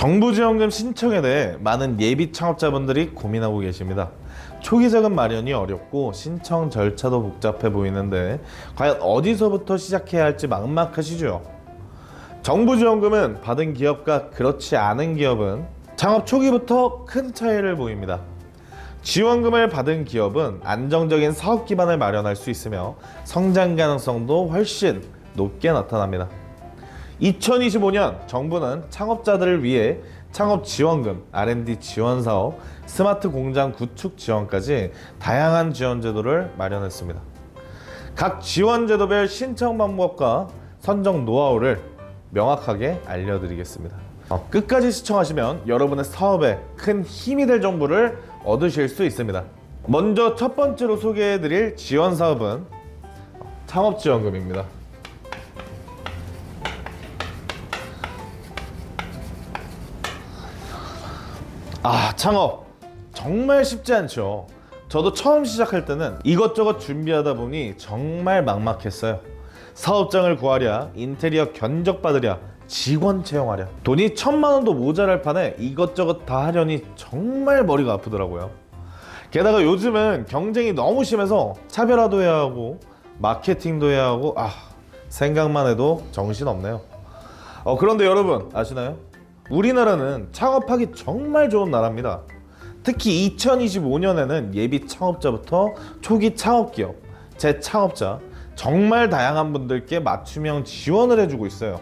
정부 지원금 신청에 대해 많은 예비 창업자분들이 고민하고 계십니다. 초기 자금 마련이 어렵고 신청 절차도 복잡해 보이는데 과연 어디서부터 시작해야 할지 막막하시죠? 정부 지원금은 받은 기업과 그렇지 않은 기업은 창업 초기부터 큰 차이를 보입니다. 지원금을 받은 기업은 안정적인 사업 기반을 마련할 수 있으며 성장 가능성도 훨씬 높게 나타납니다. 2025년 정부는 창업자들을 위해 창업 지원금, R&D 지원 사업, 스마트 공장 구축 지원까지 다양한 지원 제도를 마련했습니다. 각 지원 제도별 신청 방법과 선정 노하우를 명확하게 알려드리겠습니다. 끝까지 시청하시면 여러분의 사업에 큰 힘이 될 정보를 얻으실 수 있습니다. 먼저 첫 번째로 소개해드릴 지원 사업은 창업지원금입니다. 창업 정말 쉽지 않죠. 저도 처음 시작할 때는 이것저것 준비하다 보니 정말 막막했어요. 사업장을 구하랴, 인테리어 견적 받으랴, 직원 채용하랴, 돈이 1,000만 원도 모자랄 판에 이것저것 다 하려니 정말 머리가 아프더라고요. 게다가 요즘은 경쟁이 너무 심해서 차별화도 해야 하고 마케팅도 해야 하고 생각만 해도 정신없네요. 그런데 여러분 아시나요? 우리나라는 창업하기 정말 좋은 나라입니다. 특히 2025년에는 예비 창업자부터 초기 창업기업, 재창업자 정말 다양한 분들께 맞춤형 지원을 해주고 있어요.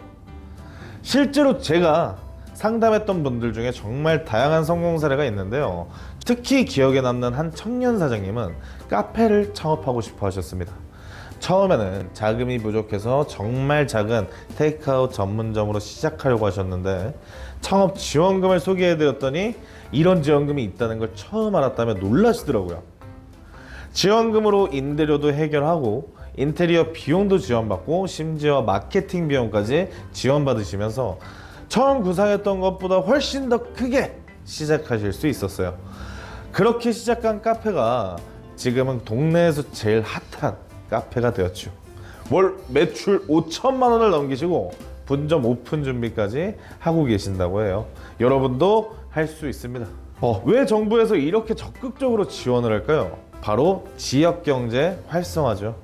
실제로 제가 상담했던 분들 중에 정말 다양한 성공 사례가 있는데요. 특히 기억에 남는 한 청년 사장님은 카페를 창업하고 싶어 하셨습니다. 처음에는 자금이 부족해서 정말 작은 테이크아웃 전문점으로 시작하려고 하셨는데 창업 지원금을 소개해드렸더니 이런 지원금이 있다는 걸 처음 알았다며 놀라시더라고요. 지원금으로 임대료도 해결하고 인테리어 비용도 지원받고 심지어 마케팅 비용까지 지원받으시면서 처음 구상했던 것보다 훨씬 더 크게 시작하실 수 있었어요. 그렇게 시작한 카페가 지금은 동네에서 제일 핫한 카페가 되었죠. 월 매출 5천만 원을 넘기시고 분점 오픈 준비까지 하고 계신다고 해요. 여러분도 할 수 있습니다. 왜 정부에서 이렇게 적극적으로 지원을 할까요? 바로 지역경제 활성화죠.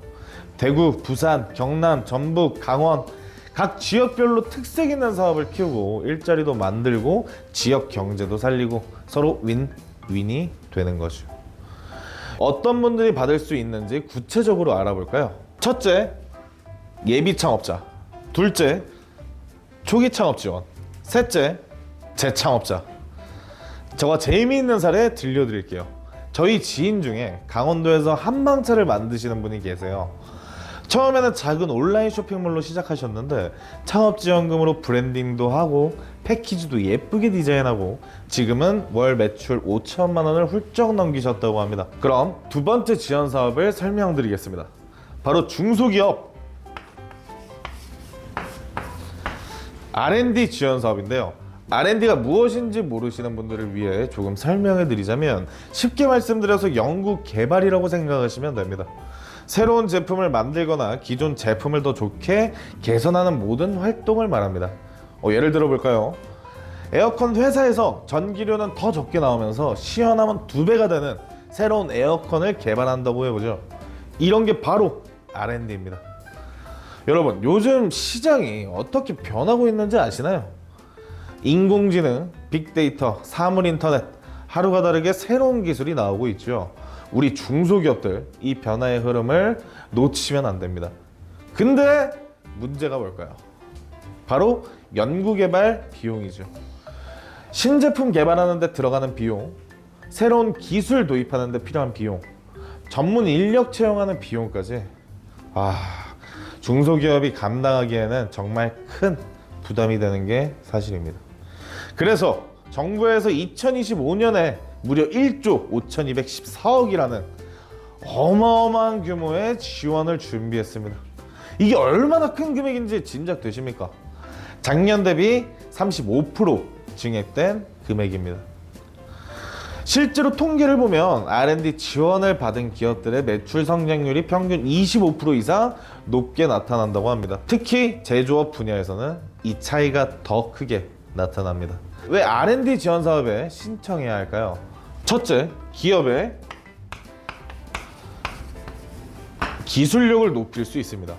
대구, 부산, 경남, 전북, 강원 각 지역별로 특색 있는 사업을 키우고 일자리도 만들고 지역 경제도 살리고 서로 윈윈이 되는 거죠. 어떤 분들이 받을 수 있는지 구체적으로 알아볼까요? 첫째, 예비 창업자. 둘째, 초기 창업 지원. 셋째, 재창업자. 저와 재미있는 사례 들려드릴게요. 저희 지인 중에 강원도에서 한방차를 만드시는 분이 계세요. 처음에는 작은 온라인 쇼핑몰로 시작하셨는데 창업지원금으로 브랜딩도 하고 패키지도 예쁘게 디자인하고 지금은 월 매출 5천만 원을 훌쩍 넘기셨다고 합니다. 그럼 두 번째 지원 사업을 설명드리겠습니다. 바로 중소기업 R&D 지원 사업인데요. R&D가 무엇인지 모르시는 분들을 위해 조금 설명해 드리자면 쉽게 말씀드려서 연구 개발이라고 생각하시면 됩니다. 새로운 제품을 만들거나 기존 제품을 더 좋게 개선하는 모든 활동을 말합니다. 예를 들어 볼까요? 에어컨 회사에서 전기료는 더 적게 나오면서 시원함은 2배가 되는 새로운 에어컨을 개발한다고 해보죠. 이런 게 바로 R&D입니다. 여러분, 요즘 시장이 어떻게 변하고 있는지 아시나요? 인공지능, 빅데이터, 사물인터넷 하루가 다르게 새로운 기술이 나오고 있죠. 우리 중소기업들 이 변화의 흐름을 놓치면 안 됩니다. 근데 문제가 뭘까요? 바로 연구개발 비용이죠. 신제품 개발하는 데 들어가는 비용, 새로운 기술 도입하는 데 필요한 비용, 전문 인력 채용하는 비용까지 중소기업이 감당하기에는 정말 큰 부담이 되는 게 사실입니다. 그래서 정부에서 2025년에 무려 1조 5,214억이라는 어마어마한 규모의 지원을 준비했습니다. 이게 얼마나 큰 금액인지 짐작되십니까? 작년 대비 35% 증액된 금액입니다. 실제로 통계를 보면 R&D 지원을 받은 기업들의 매출 성장률이 평균 25% 이상 높게 나타난다고 합니다. 특히 제조업 분야에서는 이 차이가 더 크게 나타납니다. 왜 R&D 지원 사업에 신청해야 할까요? 첫째, 기업의 기술력을 높일 수 있습니다.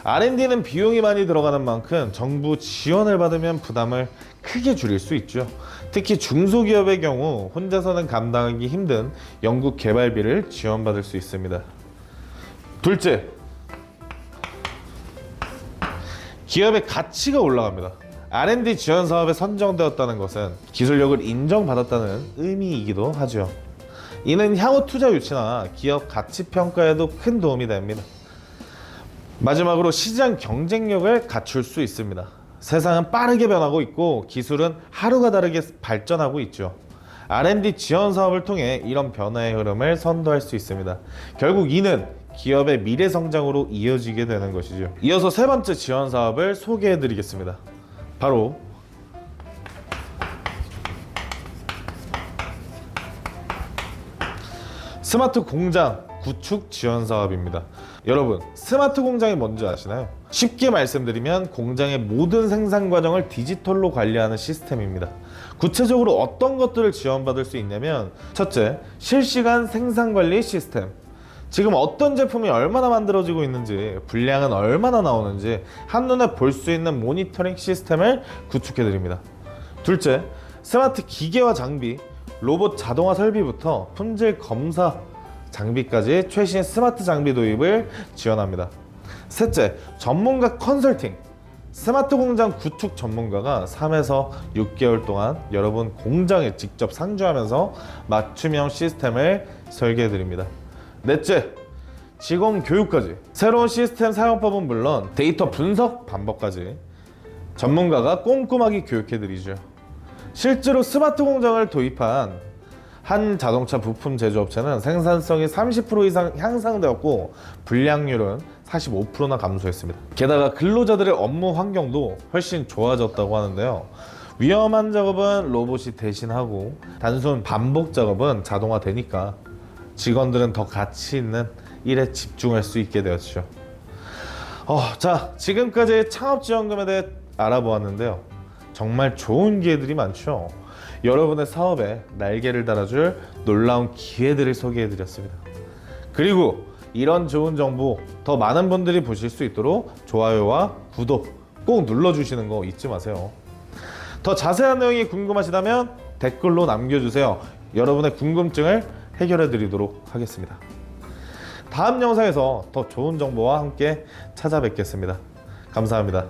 R&D는 비용이 많이 들어가는 만큼 정부 지원을 받으면 부담을 크게 줄일 수 있죠. 특히 중소기업의 경우 혼자서는 감당하기 힘든 연구 개발비를 지원받을 수 있습니다. 둘째, 기업의 가치가 올라갑니다. R&D 지원 사업에 선정되었다는 것은 기술력을 인정받았다는 의미이기도 하죠. 이는 향후 투자 유치나 기업 가치 평가에도 큰 도움이 됩니다. 마지막으로 시장 경쟁력을 갖출 수 있습니다. 세상은 빠르게 변하고 있고 기술은 하루가 다르게 발전하고 있죠. R&D 지원 사업을 통해 이런 변화의 흐름을 선도할 수 있습니다. 결국 이는 기업의 미래 성장으로 이어지게 되는 것이죠. 이어서 세 번째 지원 사업을 소개해 드리겠습니다. 바로 스마트 공장 구축 지원 사업입니다. 여러분, 스마트 공장이 뭔지 아시나요? 쉽게 말씀드리면 공장의 모든 생산 과정을 디지털로 관리하는 시스템입니다. 구체적으로 어떤 것들을 지원받을 수 있냐면, 첫째, 실시간 생산 관리 시스템. 지금 어떤 제품이 얼마나 만들어지고 있는지, 분량은 얼마나 나오는지 한눈에 볼 수 있는 모니터링 시스템을 구축해 드립니다. 둘째, 스마트 기계와 장비, 로봇 자동화 설비부터 품질 검사 장비까지 최신 스마트 장비 도입을 지원합니다. 셋째, 전문가 컨설팅. 스마트 공장 구축 전문가가 3에서 6개월 동안 여러분 공장에 직접 상주하면서 맞춤형 시스템을 설계해 드립니다. 넷째, 직원 교육까지. 새로운 시스템 사용법은 물론 데이터 분석 방법까지 전문가가 꼼꼼하게 교육해 드리죠. 실제로 스마트 공장을 도입한 한 자동차 부품 제조업체는 생산성이 30% 이상 향상되었고 불량률은 45%나 감소했습니다. 게다가 근로자들의 업무 환경도 훨씬 좋아졌다고 하는데요. 위험한 작업은 로봇이 대신하고 단순 반복 작업은 자동화되니까 직원들은 더 가치 있는 일에 집중할 수 있게 되었죠. 자, 지금까지 창업지원금에 대해 알아보았는데요. 정말 좋은 기회들이 많죠. 여러분의 사업에 날개를 달아줄 놀라운 기회들을 소개해드렸습니다. 그리고 이런 좋은 정보 더 많은 분들이 보실 수 있도록 좋아요와 구독 꼭 눌러주시는 거 잊지 마세요. 더 자세한 내용이 궁금하시다면 댓글로 남겨주세요. 여러분의 궁금증을 해결해드리도록 하겠습니다. 다음 영상에서 더 좋은 정보와 함께 찾아뵙겠습니다. 감사합니다.